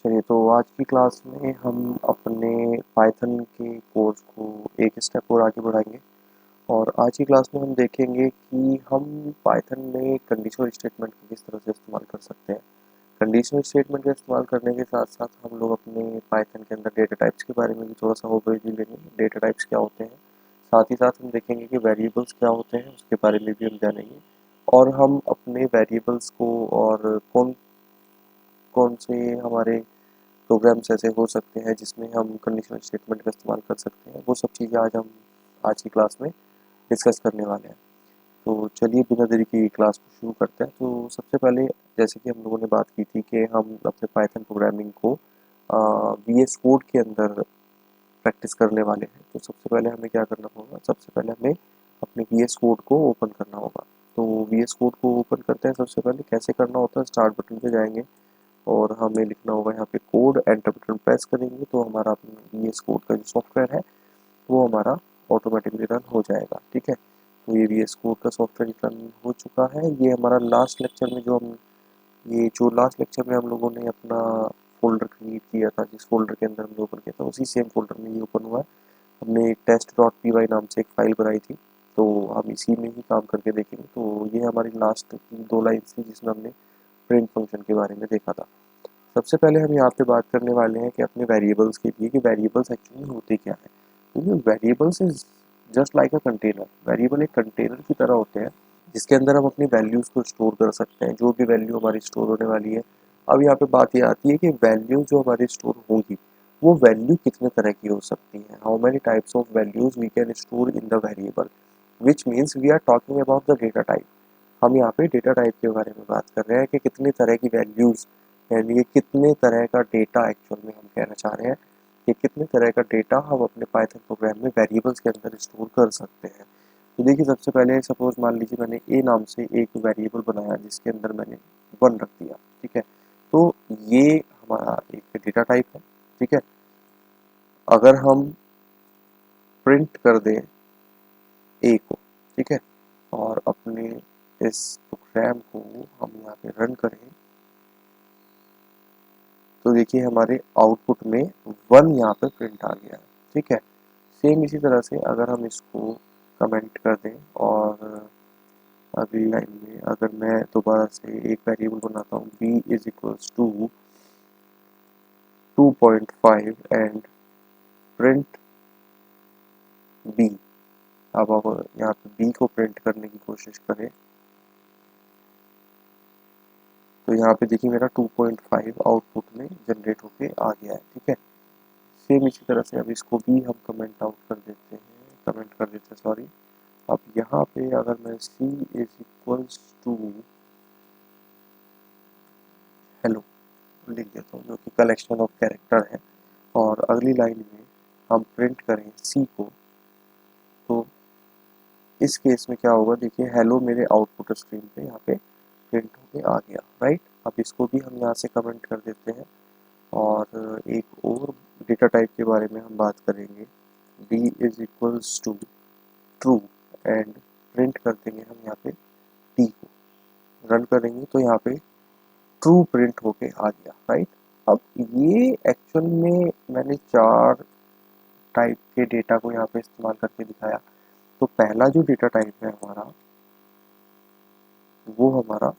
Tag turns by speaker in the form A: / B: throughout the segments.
A: चलिए, तो आज की क्लास में हम अपने पाइथन के कोर्स को एक स्टेप और आगे बढ़ाएंगे। और आज की क्लास में हम देखेंगे कि हम पाइथन में कंडीशनल स्टेटमेंट को किस तरह से इस्तेमाल कर सकते हैं। कंडीशनल स्टेटमेंट का इस्तेमाल करने के साथ साथ हम लोग अपने पाइथन के अंदर डेटा टाइप्स के बारे में भी थोड़ा सा ओवरव्यू लेंगे। डेटा टाइप्स क्या होते हैं, साथ ही साथ हम देखेंगे कि वेरिएबल्स क्या होते हैं, उसके बारे में भी हम जानेंगे। और हम अपने वेरिएबल्स को और कौन कौन से हमारे प्रोग्राम्स ऐसे हो सकते हैं जिसमें हम कंडीशनल स्टेटमेंट का इस्तेमाल कर सकते हैं, वो सब चीज़ें आज हम आज की क्लास में डिस्कस करने वाले हैं। तो चलिए बिना देरी की क्लास को शुरू करते हैं। तो सबसे पहले, जैसे कि हम लोगों ने बात की थी कि हम अपने पाइथन प्रोग्रामिंग को VS कोड के अंदर प्रैक्टिस करने वाले हैं। तो सबसे पहले हमें क्या करना होगा, सबसे पहले हमें अपने VS कोड को ओपन करना होगा। तो VS कोड को ओपन करते हैं। सबसे पहले कैसे करना होता है, स्टार्ट बटन पे जाएंगे और हमें लिखना होगा यहाँ पे कोड, एंटर बटन प्रेस करेंगे तो हमारा VS कोड का जो सॉफ्टवेयर है वो हमारा ऑटोमेटिकली रन हो जाएगा। ठीक है, तो ये VS कोड का सॉफ्टवेयर रन हो चुका है। ये हमारा लास्ट लेक्चर में जो लास्ट लेक्चर में हम लोगों ने अपना फोल्डर क्रिएट किया था, जिस फोल्डर के अंदर हमने ओपन किया था उसी सेम फोल्डर में ये ओपन हुआ है। हमने टेस्ट डॉट पी वाई नाम से एक फाइल बनाई थी, तो हम इसी में ही काम करके देखेंगे। तो ये हमारी लास्ट की 2 लाइन्स थी जिसमें हमने प्रिंट फंक्शन के बारे में देखा था। सबसे पहले हम यहाँ पे बात करने वाले हैं कि अपने वेरिएबल्स के लिए, कि वेरिएबल्स एक्चुअली होते क्या है। तो variables is just like a container. Variable एक कंटेनर की तरह होते हैं जिसके अंदर हम अपनी वैल्यूज़ को स्टोर कर सकते हैं, जो भी वैल्यू हमारी स्टोर होने वाली है। अब यहाँ पे बात ये आती है कि वैल्यू जो हमारी स्टोर होगी वो वैल्यू कितने तरह की हो सकती है। How many types of values we can store in the variable, which means we are talking about the data type. हम यहाँ पे डेटा टाइप के बारे में बात कर रहे हैं कि कितने तरह की वैल्यूज़, यानी कि कितने तरह का डेटा एक्चुअल में हम कहना चाह रहे हैं कि कितने तरह का डेटा हम अपने पाइथन प्रोग्राम में वेरिएबल्स के अंदर स्टोर कर सकते हैं। तो देखिए, सबसे पहले सपोज मान लीजिए मैंने ए नाम से एक वेरिएबल बनाया जिसके अंदर मैंने 1 रख दिया। ठीक है, तो ये हमारा एक डेटा टाइप है। ठीक है, अगर हम प्रिंट कर दें ए को, ठीक है, और अपने इस प्रोग्राम को हम यहाँ पे रन करें, तो देखिए हमारे आउटपुट में 1 यहाँ पे प्रिंट आ गया है। ठीक है, सेम इसी तरह से अगर हम इसको कमेंट कर दें और अगली लाइन में अगर मैं दोबारा से एक वेरिएबल बनाता हूँ b is equals to 2.5 and print b। अब यहाँ पे b को प्रिंट करने की कोशिश करें तो यहाँ पे देखिए मेरा 2.5 आउटपुट में जनरेट होके आ गया है। ठीक है, सेम इसी तरह से अब इसको भी हम कमेंट कर देते हैं सॉरी। अब यहाँ पे अगर मैं c is equals to hello लिख देता हूँ, जो कि कलेक्शन ऑफ कैरेक्टर है, और अगली लाइन में हम प्रिंट करें c को, तो इस केस में क्या होगा, देखिए हेलो मेरे आउटपुट स्क्रीन पे यहाँ पे प्रिंट होके आ गया। राइट, अब इसको भी हम यहाँ से कमेंट कर देते हैं और एक और डेटा टाइप के बारे में हम बात करेंगे। d is equals to true and print कर देंगे हम यहाँ पे d को, रन करेंगे तो यहाँ पे ट्रू प्रिंट होके आ गया। राइट, अब ये एक्चुअल में मैंने 4 टाइप के डेटा को यहाँ पे इस्तेमाल करके दिखाया। तो पहला जो डेटा टाइप है हमारा, वो हमारा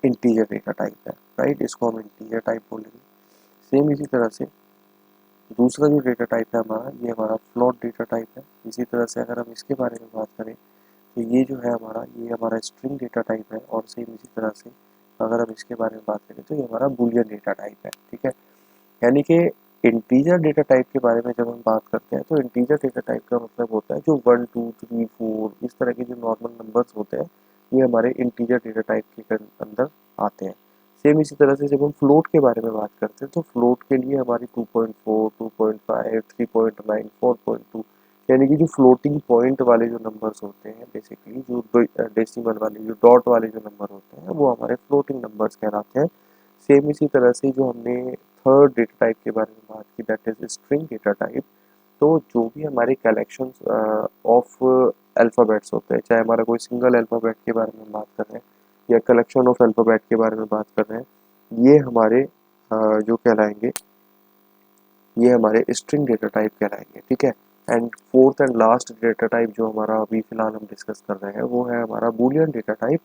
A: इंटीजर डेटा टाइप है। राइट, इसको हम इंटीजर टाइप बोलेंगे। सेम इसी तरह से दूसरा जो डेटा टाइप है हमारा, ये हमारा फ्लोट डेटा टाइप है। इसी तरह से अगर हम इसके बारे में बात करें तो ये जो है हमारा, ये हमारा स्ट्रिंग डेटा टाइप है। और सेम इसी तरह से अगर हम इसके बारे में बात करें तो ये हमारा बूलियन डेटा टाइप है। ठीक है, यानी कि इंटीजर डेटा टाइप के बारे में जब हम बात करते हैं तो इंटीजर डेटा टाइप का मतलब होता है जो 1 2 3 4 इस तरह के जो नॉर्मल नंबर्स होते हैं, ये हमारे इंटीजर डेटा टाइप के अंदर आते हैं। सेम इसी तरह से जब हम फ्लोट के बारे में बात करते हैं तो फ्लोट के लिए हमारी 2.4 2.5 3.9 4.2, यानी कि जो फ्लोटिंग पॉइंट वाले जो नंबर्स होते हैं, बेसिकली जो डेसिमल वाले जो डॉट वाले जो नंबर होते हैं, वो हमारे फ्लोटिंग नंबर्स कहलाते हैं। सेम इसी तरह से जो हमने थर्ड डेटा टाइप के बारे में बात की, that is string data type. तो जो भी हमारे कलेक्शन ऑफ अल्फ़ाबेट्स होते हैं, चाहे हमारा कोई सिंगल अल्फ़ाबेट के बारे में बात कर रहे हैं या कलेक्शन ऑफ अल्फ़ाबेट के बारे में बात कर रहे हैं, ये हमारे जो कहलाएंगे, ये हमारे स्ट्रिंग डेटा टाइप कहलाएंगे, ठीक है। And fourth and last data type जो हमारा अभी फिलहाल हम डिस्कस कर रहे हैं वो है हमारा Boolean data type.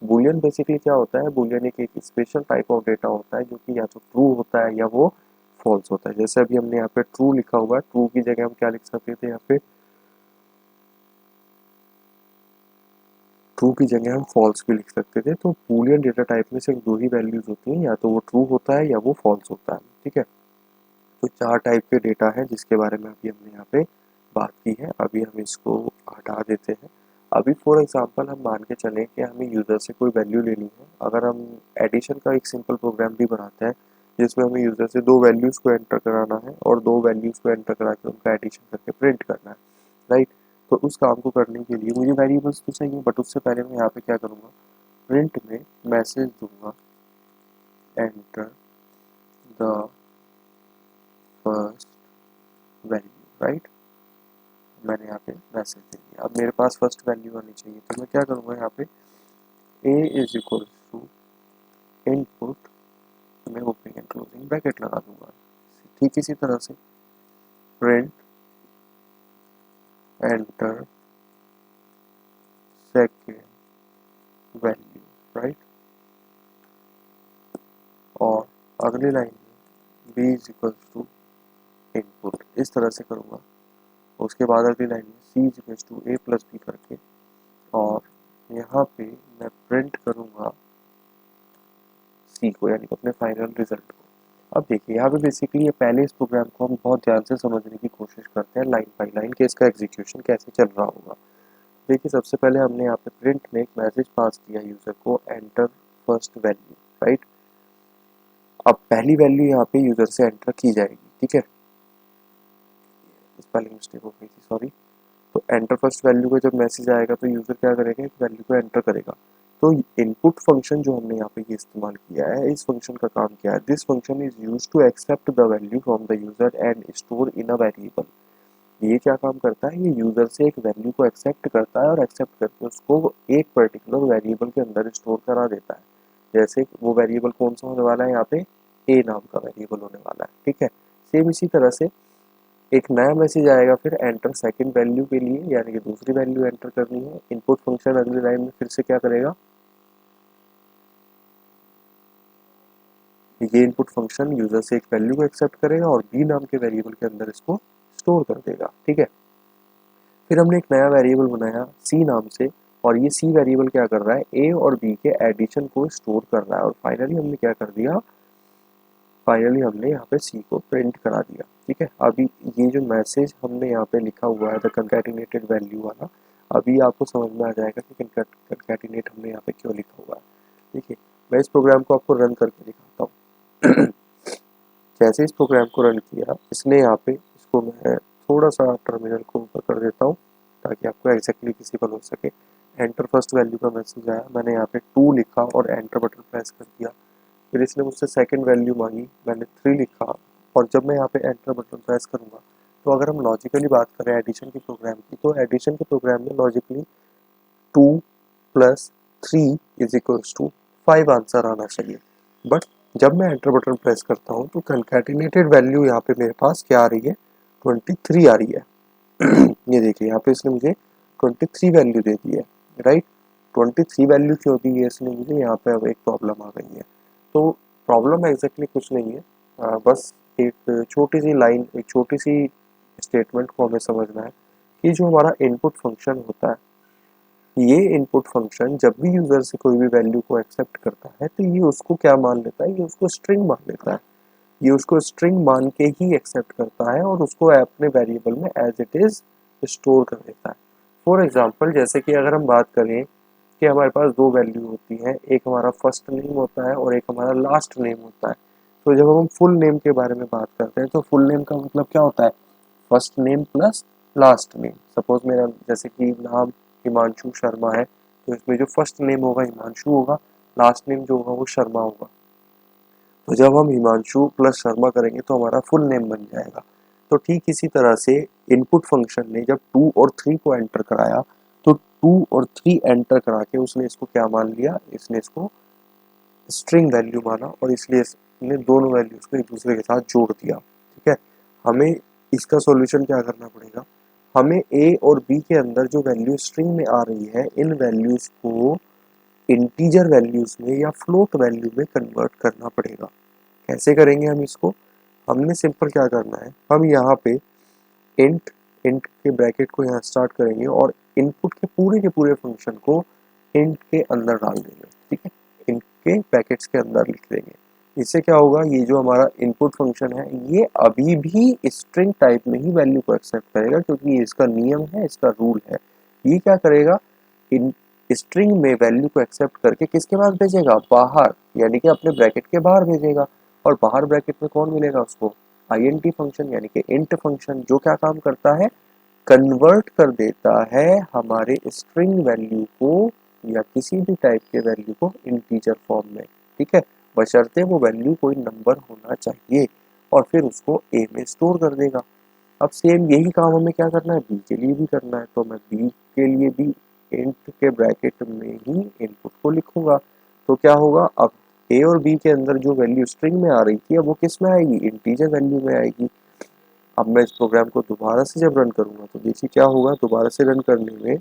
A: Boolean basically क्या होता है, बूलियन एक स्पेशल टाइप ऑफ डेटा होता है जो कि या तो ट्रू होता है या वो फॉल्स होता है। जैसे अभी हमने यहाँ पे ट्रू लिखा हुआ है, ट्रू की जगह हम क्या लिख सकते थे, यहाँ पे ट्रू की जगह हम फॉल्स भी लिख सकते थे। तो बूलियन डेटा टाइप में सिर्फ दो ही वैल्यूज होती हैं, या तो वो ट्रू होता है या वो फॉल्स होता है, ठीक है। तो चार टाइप के डेटा हैं जिसके बारे में अभी हमने यहाँ पे बात की है। अभी हम इसको हटा देते हैं। अभी फॉर एग्जांपल हम मान के चलें कि हमें यूज़र से कोई वैल्यू लेनी है। अगर हम एडिशन का एक सिंपल प्रोग्राम भी बनाते हैं जिसमें हमें यूज़र से दो वैल्यूज़ को एंटर कराना है और दो वैल्यूज़ को एंटर करा के उनका एडिशन करके प्रिंट करना है, राइट। तो उस काम को करने के लिए मुझे वेरिएबल्स तो चाहिए, बट उससे पहले मैं यहाँ पे क्या करूँगा, प्रिंट में मैसेज दूंगा, enter the first value, right. मैंने यहाँ पे मैसेज दे दिया। अब मेरे पास फर्स्ट वैल्यू आनी चाहिए, तो मैं क्या करूँगा, यहाँ पे a is equal to input, मैं ओपनिंग एंड क्लोजिंग ब्रैकेट लगा दूंगा। ठीक इसी तरह से print enter second value, right. और अगली लाइन में b is equal to input, इस तरह से करूँगा। उसके बाद अगली लाइन में c is equal to a plus B करके, और यहाँ पे मैं प्रिंट करूँगा सी को, यानी कि अपने फाइनल रिजल्ट को। अब देखिए यहाँ पे बेसिकली ये पहले इस प्रोग्राम को हम बहुत ध्यान से समझने की कोशिश करते हैं लाइन बाई लाइन कि इसका एग्जीक्यूशन कैसे चल रहा होगा। देखिए सबसे पहले हमने यहाँ पे प्रिंट में एक मैसेज पास किया यूजर को, एंटर फर्स्ट वैल्यू, राइट। अब पहली वैल्यू यहाँ पे यूजर से एंटर की जाएगी, ठीक है। स्पेलिंग मिस्टेक हो गई थी, सॉरी। तो एंटर फर्स्ट वैल्यू का जब मैसेज आएगा तो यूजर क्या करेगा, एक वैल्यू को एंटर करेगा। तो इनपुट फंक्शन जो हमने यहाँ पे ये इस्तेमाल किया है, इस फंक्शन का काम क्या है, this function is use to accept the value from the user and store in a variable. ये क्या काम करता है, ये यूजर से एक वैल्यू को एक्सेप्ट करता है और एक्सेप्ट करके उसको एक पर्टिकुलर वेरिएबल के अंदर स्टोर करा देता है। जैसे वो वेरिएबल कौन सा होने वाला है, यहाँ पे ए नाम का वेरिएबल होने वाला है, ठीक है। सेम इसी तरह से एक नया मैसेज आएगा फिर एंटर सेकंड वैल्यू के लिए, यानी कि दूसरी वैल्यू एंटर करनी है। इनपुट फंक्शन अगली लाइन में फिर से क्या करेगा, ये इनपुट फंक्शन यूजर से एक वैल्यू को एक्सेप्ट करेगा और बी नाम के वेरिएबल के अंदर इसको स्टोर कर देगा, ठीक है। फिर हमने एक नया वेरिएबल बनाया सी नाम से, और ये सी वेरिएबल क्या कर रहा है, ए और बी के एडिशन को स्टोर कर रहा है। और फाइनली हमने क्या कर दिया, फाइनली हमने यहाँ पे सी को प्रिंट करा दिया, ठीक है। अभी ये जो मैसेज हमने यहाँ पे लिखा हुआ है द कंकैटिनेटेड वैल्यू वाला, अभी आपको समझ में आ जाएगा कि कंकैटिनेट हमने यहाँ पे क्यों लिखा हुआ है। देखिए मैं इस प्रोग्राम को आपको रन करके दिखाता हूँ। जैसे इस प्रोग्राम को रन किया इसने, यहाँ पे इसको मैं थोड़ा सा टर्मिनल को ऊपर कर देता हूँ ताकि आपको एग्जैक्टली विजिबल हो सके। एंटर फर्स्ट वैल्यू का मैसेज आया, मैंने यहाँ पे 2 लिखा और एंटर बटन प्रेस कर दिया। फिर इसने मुझसे सेकंड वैल्यू मांगी, मैंने 3 लिखा, और जब मैं यहाँ पे एंटर बटन प्रेस करूँगा तो अगर हम लॉजिकली बात करें एडिशन के प्रोग्राम की, तो एडिशन के प्रोग्राम में logically 2 plus 3 is equals to 5 answer आना चाहिए। बट जब मैं एंटर बटन प्रेस करता हूँ तो कंकैटिनेटेड वैल्यू यहाँ पे मेरे पास क्या आ रही है, 23 आ रही है। ये देखिए यहाँ पे इसने मुझे 23 वैल्यू दे दी है, राइट। 23 वैल्यू क्यों दी है इसने मुझे, यहाँ पे अब एक प्रॉब्लम आ गई है। तो प्रॉब्लम एग्जैक्टली कुछ नहीं है, बस एक छोटी सी लाइन, एक छोटी सी स्टेटमेंट को हमें समझना है कि जो हमारा इनपुट फंक्शन होता है, ये इनपुट फंक्शन जब भी यूजर से कोई भी वैल्यू को एक्सेप्ट करता है तो ये उसको क्या मान लेता है, ये उसको स्ट्रिंग मान लेता है। ये उसको स्ट्रिंग मान के ही एक्सेप्ट करता है और उसको अपने वेरिएबल में एज इट इज स्टोर कर देता है। फॉर एग्जांपल जैसे कि अगर हम बात करें कि हमारे पास दो वैल्यू होती हैं, एक हमारा फर्स्ट नेम होता है और एक हमारा लास्ट नेम होता है। तो जब हम फुल नेम के बारे में बात करते हैं तो फुल नेम का मतलब क्या होता है, first name plus last name. Suppose मेरा जैसे कि नाम हिमांशु शर्मा है, तो इसमें जो फर्स्ट नेम होगा हिमांशु होगा, लास्ट नेम जो होगा वो शर्मा होगा। तो जब हम हिमांशु प्लस शर्मा करेंगे तो हमारा फुल नेम बन जाएगा। तो ठीक इसी तरह से इनपुट फंक्शन ने जब 2 और 3 को एंटर कराया तो 2 और 3 एंटर करा के उसने इसको क्या मान लिया, इसने इसको स्ट्रिंग वैल्यू माना और इसलिए इसने दोनों वैल्यूज को एक दूसरे के साथ जोड़ दिया। ठीक है, हमें इसका सॉल्यूशन क्या करना पड़ेगा, हमें ए और बी के अंदर जो वैल्यू स्ट्रिंग में आ रही है इन वैल्यूज को इंटीजर वैल्यूज में या फ्लोट वैल्यू में कन्वर्ट करना पड़ेगा। कैसे करेंगे हम इसको, हमने सिंपल क्या करना है, हम यहाँ पे इंट इंट के ब्रैकेट को यहाँ स्टार्ट करेंगे और इनपुट के पूरे फंक्शन को इंट के अंदर डाल देंगे। ठीक है, इंट के ब्रैकेट्स के अंदर लिख देंगे। इससे क्या होगा, ये जो हमारा इनपुट फंक्शन है ये अभी भी स्ट्रिंग टाइप में ही वैल्यू को एक्सेप्ट करेगा, क्योंकि ये इसका नियम है, इसका रूल है। ये क्या करेगा, इन स्ट्रिंग में वैल्यू को एक्सेप्ट करके किसके पास भेजेगा, बाहर, यानी कि अपने ब्रैकेट के बाहर भेजेगा। और बाहर ब्रैकेट में कौन मिलेगा उसको, int फंक्शन, यानी कि int फंक्शन जो क्या काम करता है, कन्वर्ट कर देता है हमारे स्ट्रिंग वैल्यू को या किसी भी टाइप के वैल्यू को इंटीजर फॉर्म में। ठीक है, बशर्ते वो वैल्यू कोई नंबर होना चाहिए, और फिर उसको a में स्टोर कर देगा। अब सेम यही काम हमें क्या करना है, बी के लिए भी करना है, तो मैं बी के लिए भी इंट के ब्रैकेट में ही इनपुट को लिखूंगा। तो क्या होगा, अब ए और बी के अंदर जो वैल्यू स्ट्रिंग में आ रही थी अब वो किस में आएगी, इंटीजर वैल्यू में आएगी। अब मैं इस प्रोग्राम को दोबारा से जब रन करूंगा तो देखिए क्या होगा, दोबारा से रन करने में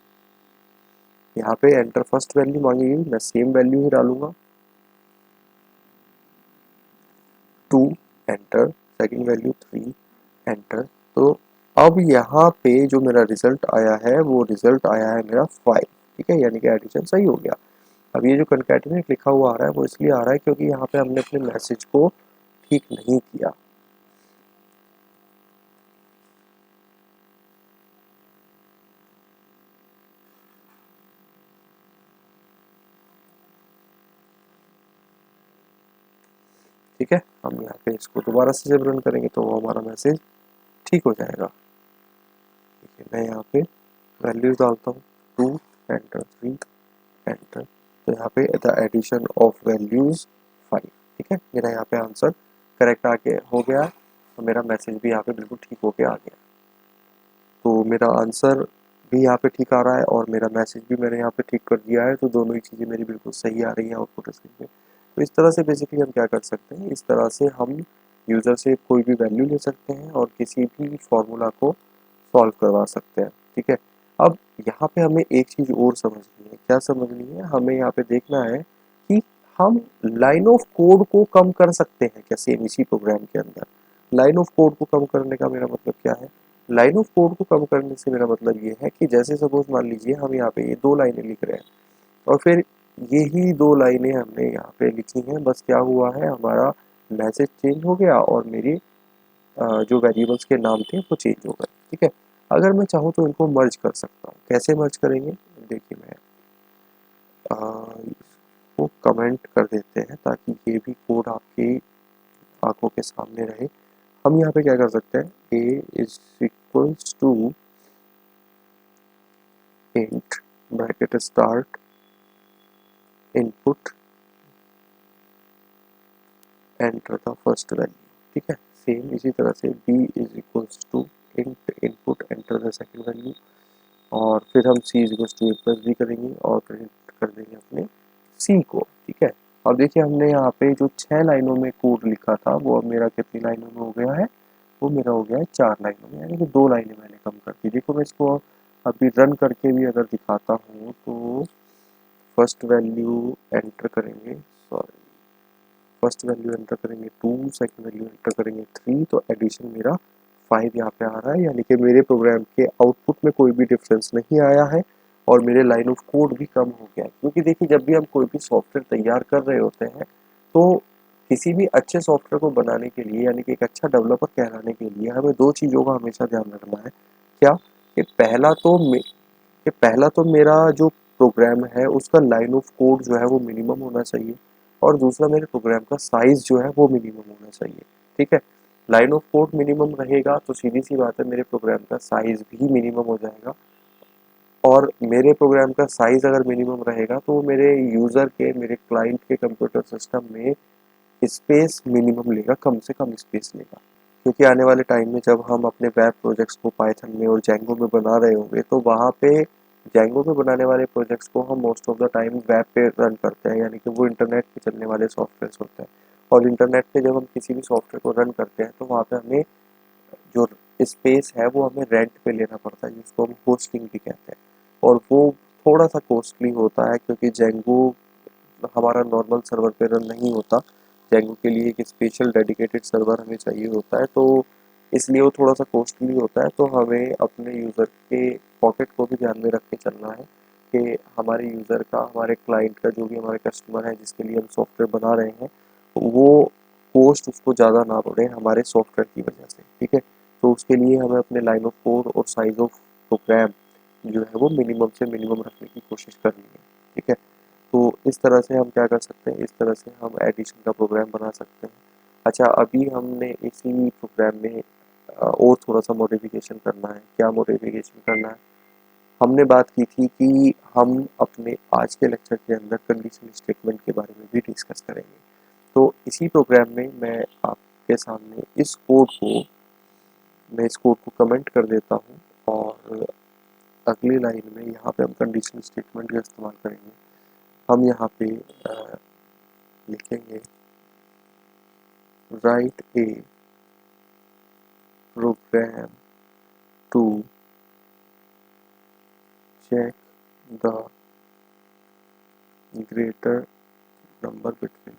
A: यहाँ पे एंटर फर्स्ट वैल्यू मांगेगी, मैं सेम वैल्यू ही डालूंगा 2, एंटर, सेकंड वैल्यू 3, एंटर। तो अब यहाँ पे जो मेरा रिजल्ट आया है वो रिजल्ट आया है मेरा 5। ठीक है, यानी कि एडिशन सही हो गया। अब ये जो कंकैटिनेट लिखा हुआ आ रहा है वो इसलिए आ रहा है क्योंकि यहाँ पे हमने अपने मैसेज को ठीक नहीं किया। ठीक है, हम यहाँ पे इसको दोबारा से जब रन करेंगे तो वो हमारा मैसेज ठीक हो जाएगा। ठीक है, मैं यहाँ पे वैल्यूज डालता हूँ 2, एंटर 3, एंटर। तो यहाँ पे द एडिशन ऑफ वैल्यूज 5। ठीक है, मेरा यहाँ पे आंसर करेक्ट आके हो गया और मेरा मैसेज भी यहाँ पे बिल्कुल ठीक होके आ गया। तो मेरा आंसर भी यहाँ पे ठीक आ रहा है और मेरा मैसेज भी मैंने यहाँ पे ठीक कर दिया है, तो दोनों ही चीज़ें मेरी बिल्कुल सही आ रही हैं आउटपुट स्क्रीन पे। तो इस तरह से बेसिकली हम क्या कर सकते हैं, इस तरह से हम यूज़र से कोई भी वैल्यू ले सकते हैं और किसी भी फॉर्मूला को सॉल्व करवा सकते हैं। ठीक है, अब यहाँ पे हमें एक चीज़ और समझनी है, क्या समझनी है, हमें यहाँ पे देखना है कि हम लाइन ऑफ कोड को कम कर सकते हैं क्या सेम इसी प्रोग्राम के अंदर। लाइन ऑफ कोड को कम करने का मेरा मतलब क्या है, लाइन ऑफ कोड को कम करने से मेरा मतलब ये है कि जैसे सपोज मान लीजिए हम यहाँ पे ये 2 लाइनें लिख रहे हैं और फिर यही 2 लाइनें हमने यहाँ पे लिखी हैं, बस क्या हुआ है हमारा मैसेज चेंज हो गया और मेरी जो वेरिएबल्स के नाम थे वो चेंज हो गए। ठीक है, अगर मैं चाहूँ तो इनको मर्ज कर सकता हूँ। कैसे मर्ज करेंगे, देखिए मैं इसको कमेंट कर देते हैं ताकि ये भी कोड आपकी आंखों के सामने रहे। हम यहाँ पे क्या कर सकते हैं, a is equals to int bracket start input enter the first value. ठीक है, सेम इसी तरह से b is equals to int input enter the second value, और फिर हम c is equals to a plus b करेंगे और प्रिंट कर देंगे अपने c को। ठीक है, अब देखिए हमने यहाँ पे जो 6 लाइनों में कोड लिखा था वो अब मेरा कितनी लाइनों में हो गया है, वो मेरा हो गया है 4 लाइनों में, यानी कि 2 लाइनें मैंने कम कर दी। देखो मैं इसको अभी रन करके भी अगर दिखाता हूँ तो फर्स्ट वैल्यू एंटर करेंगे, सॉरी फर्स्ट वैल्यू एंटर करेंगे 2, सेकंड वैल्यू एंटर करेंगे 3, तो एडिशन मेरा 5 यहाँ पे आ रहा है, यानी कि मेरे प्रोग्राम के आउटपुट में कोई भी डिफरेंस नहीं आया है और मेरे लाइन ऑफ कोड भी कम हो गया है। क्योंकि देखिए जब भी हम कोई भी सॉफ्टवेयर तैयार कर रहे होते हैं तो किसी भी अच्छे सॉफ्टवेयर को बनाने के लिए, यानी कि एक अच्छा डेवलपर कहलाने के लिए हमें 2 चीज़ों का हमेशा ध्यान रखना है। क्या, कि पहला तो मेरा जो प्रोग्राम है उसका लाइन ऑफ कोड जो है वो मिनिमम होना चाहिए, और दूसरा मेरे प्रोग्राम का साइज जो है वो मिनिमम होना चाहिए। ठीक है, लाइन ऑफ कोड मिनिमम रहेगा तो सीधी सी बात है मेरे प्रोग्राम का साइज भी मिनिमम हो जाएगा, और मेरे प्रोग्राम का साइज अगर मिनिमम रहेगा तो मेरे यूज़र के, मेरे क्लाइंट के कंप्यूटर सिस्टम में स्पेस मिनिमम लेगा, कम से कम स्पेस लेगा। क्योंकि आने वाले टाइम में जब हम अपने वेब प्रोजेक्ट्स को पाइथन में और जेंगो में बना रहे होंगे तो वहाँ पे Django पे बनाने वाले प्रोजेक्ट्स को हम most of the time web पे रन करते हैं, यानी कि वो इंटरनेट पे चलने वाले सॉफ्टवेयर होते हैं। और इंटरनेट पे जब हम किसी भी सॉफ्टवेयर को रन करते हैं तो वहाँ पे हमें जो स्पेस है वो हमें रेंट पे लेना पड़ता है, जिसको हम होस्टिंग भी कहते हैं। और वो थोड़ा सा कॉस्टली होता है, क्योंकि जेंगो हमारा नॉर्मल सर्वर पे रन नहीं होता। जेंगो के लिए एक स्पेशल डेडिकेटेड सर्वर हमें चाहिए होता है, तो इसलिए वो थोड़ा सा कॉस्टली होता है। तो हमें अपने यूज़र के पॉकेट को भी ध्यान में रख के चलना है कि हमारे यूज़र का, हमारे क्लाइंट का, जो भी हमारे कस्टमर है जिसके लिए हम सॉफ्टवेयर बना रहे हैं, वो कॉस्ट उसको ज़्यादा ना पड़े हमारे सॉफ्टवेयर की वजह से। ठीक है, तो उसके लिए हमें अपने लाइन ऑफ कोड और साइज ऑफ प्रोग्राम जो है वो मिनिमम से मिनिमम रखने की कोशिश करनी है। ठीक है, तो इस तरह से हम क्या कर सकते हैं, इस तरह से हम एडिशन का प्रोग्राम बना सकते हैं। अच्छा, अभी हमने इसी प्रोग्राम में और थोड़ा सा मॉडिफिकेशन करना है। क्या मॉडिफिकेशन करना है? हमने बात की थी कि हम अपने आज के लेक्चर के अंदर कंडीशनल स्टेटमेंट के बारे में भी डिस्कस करेंगे। तो इसी प्रोग्राम में आपके सामने इस कोड को कमेंट कर देता हूँ, और अगली लाइन में यहाँ पे हम कंडीशनल स्टेटमेंट का इस्तेमाल करेंगे। हम यहाँ पे लिखेंगे write a program to check the greater number between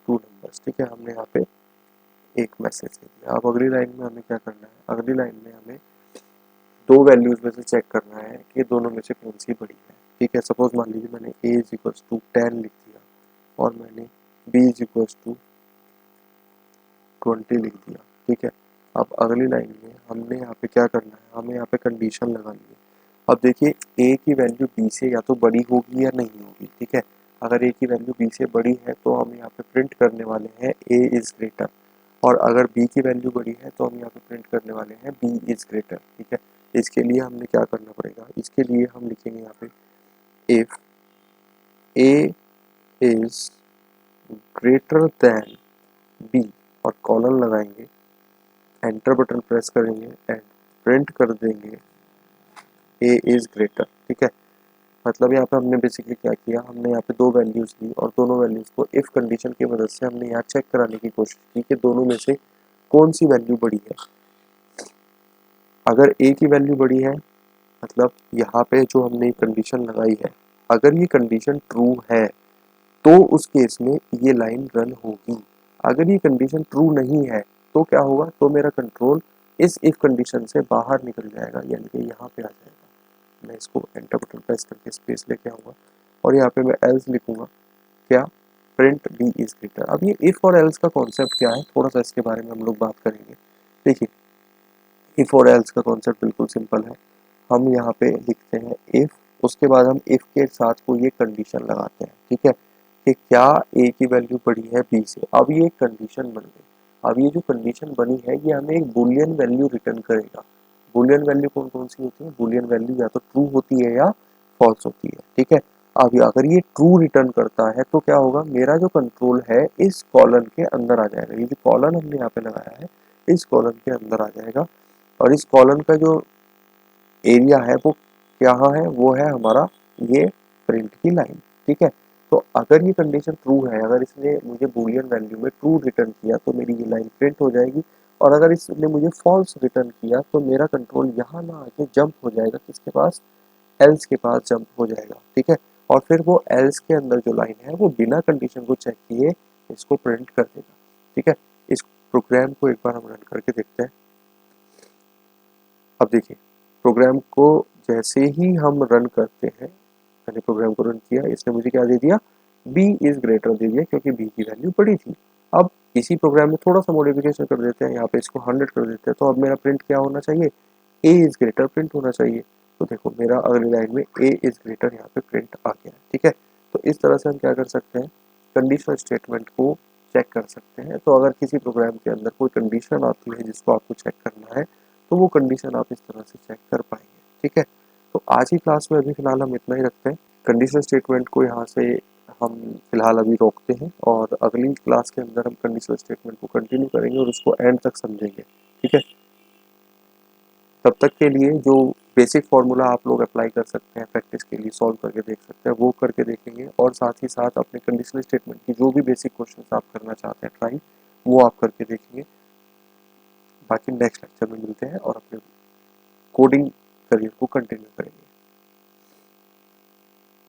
A: two numbers. ठीक है, हमने यहाँ पे एक मैसेज दे दिया। अब अगली लाइन में हमें क्या करना है? अगली लाइन में हमें दो वैल्यूज में से चेक करना है कि दोनों में से कौन सी बड़ी है। ठीक है, सपोज मान लीजिए मैंने a इज इक्वल्स टू 10 लिख दिया और मैंने b इज इक्वल्स टू 20 लिख दिया। ठीक है, अब अगली लाइन में हमने यहाँ पे क्या करना है? हमें यहाँ पे कंडीशन लगानी है। अब देखिए, a की वैल्यू b से या तो बड़ी होगी या नहीं होगी। ठीक है, अगर a की वैल्यू b से बड़ी है तो हम यहाँ पे प्रिंट करने वाले हैं a इज ग्रेटर, और अगर b की वैल्यू बड़ी है तो हम यहाँ पे प्रिंट करने वाले हैं b इज ग्रेटर। ठीक है, इसके लिए हमने क्या करना पड़ेगा? इसके लिए हम लिखेंगे यहाँ पे if a is greater than b, और कॉलन लगाएंगे, एंटर बटन प्रेस करेंगे एंड प्रिंट कर देंगे a इज ग्रेटर। ठीक है, मतलब यहाँ पे हमने बेसिकली क्या किया? हमने यहाँ पे दो वैल्यूज ली और दोनों वैल्यूज को इफ कंडीशन की मदद से हमने यहाँ चेक कराने की कोशिश की कि दोनों में से कौन सी वैल्यू बड़ी है। अगर a की वैल्यू बड़ी है, मतलब यहाँ पे जो हमने कंडीशन लगाई है, अगर ये कंडीशन ट्रू है तो उस केस में ये लाइन रन होगी। अगर ये कंडीशन ट्रू नहीं है तो क्या होगा? तो मेरा कंट्रोल इस इफ कंडीशन से बाहर निकल जाएगा, यानी कि यहाँ पे आ जाएगा। मैं इसको एंटर बटन प्रेस करके स्पेस लेके आऊँगा और यहाँ पे मैं एल्स लिखूंगा। क्या? Print B is greater. अब ये इफ और एल्स का कॉन्सेप्ट क्या है, थोड़ा सा इसके बारे में हम लोग बात करेंगे। देखिए, इफ और एल्स का कॉन्सेप्ट बिल्कुल सिंपल है। हम यहाँ पे लिखते हैं इफ, उसके बाद हम इफ के साथ कोई एक कंडीशन लगाते हैं। ठीक है, कि क्या ए की वैल्यू बड़ी है बी से। अब ये एक कंडीशन बन गई। अब ये जो कंडीशन बनी है ये हमें एक बुलियन वैल्यू रिटर्न करेगा। बुलियन वैल्यू कौन कौन सी होती है? बुलियन वैल्यू या तो ट्रू होती है या फॉल्स होती है। ठीक है, अब अगर ये ट्रू रिटर्न करता है तो क्या होगा? मेरा जो कंट्रोल है इस कॉलन के अंदर आ जाएगा। ये जो कॉलन हमने यहाँ पे लगाया है इस कॉलन के अंदर आ जाएगा, और इस कॉलन का जो एरिया है वो क्या है? वो है हमारा ये प्रिंट की लाइन। ठीक है, तो अगर ये कंडीशन ट्रू है, अगर इसने मुझे बूलियन वैल्यू में ट्रू रिटर्न किया तो मेरी ये लाइन प्रिंट हो जाएगी, और अगर इसने मुझे फॉल्स रिटर्न किया तो मेरा कंट्रोल यहाँ ना आके जंप हो जाएगा किसके पास? एल्स के पास जंप हो जाएगा। ठीक है, और फिर वो एल्स के अंदर जो लाइन है वो बिना कंडीशन को चेक किए इसको प्रिंट कर देगा। ठीक है, इस प्रोग्राम को एक बार हम रन करके देखते हैं। अब देखिए, प्रोग्राम को जैसे ही हम रन करते हैं, मैंने प्रोग्राम को रन किया, इसने मुझे क्या दे दिया? b इज ग्रेटर दे दिया, क्योंकि b की वैल्यू बड़ी थी। अब इसी प्रोग्राम में थोड़ा सा मॉडिफिकेशन कर देते हैं, यहाँ पे इसको 100 कर देते हैं, तो अब मेरा प्रिंट क्या होना चाहिए? a इज ग्रेटर प्रिंट होना चाहिए। तो देखो, मेरा अगली लाइन में a इज ग्रेटर यहाँ पे प्रिंट आ गया है। ठीक है, तो इस तरह से हम क्या कर सकते हैं? कंडीशनल स्टेटमेंट को चेक कर सकते हैं। तो अगर किसी प्रोग्राम के अंदर कोई कंडीशन आती है जिसको आपको चेक करना है, तो वो कंडीशन आप इस तरह से चेक कर पाएंगे। ठीक है, तो आज की क्लास में अभी फिलहाल हम इतना ही रखते हैं। कंडीशनल स्टेटमेंट को यहाँ से हम फिलहाल अभी रोकते हैं, और अगली क्लास के अंदर हम कंडीशनल स्टेटमेंट को कंटिन्यू करेंगे और उसको एंड तक समझेंगे। ठीक है, तब तक के लिए जो बेसिक फार्मूला आप लोग अप्लाई कर सकते हैं प्रैक्टिस के लिए, सॉल्व करके देख सकते हैं, वो करके देखेंगे और साथ ही साथ अपने कंडीशनल स्टेटमेंट की जो भी बेसिक क्वेश्चन आप करना चाहते हैं ट्राई, वो आप करके देखेंगे। बाकी नेक्स्ट लेक्चर में मिलते हैं और अपने कोडिंग करियर को कंटिन्यू करेंगे।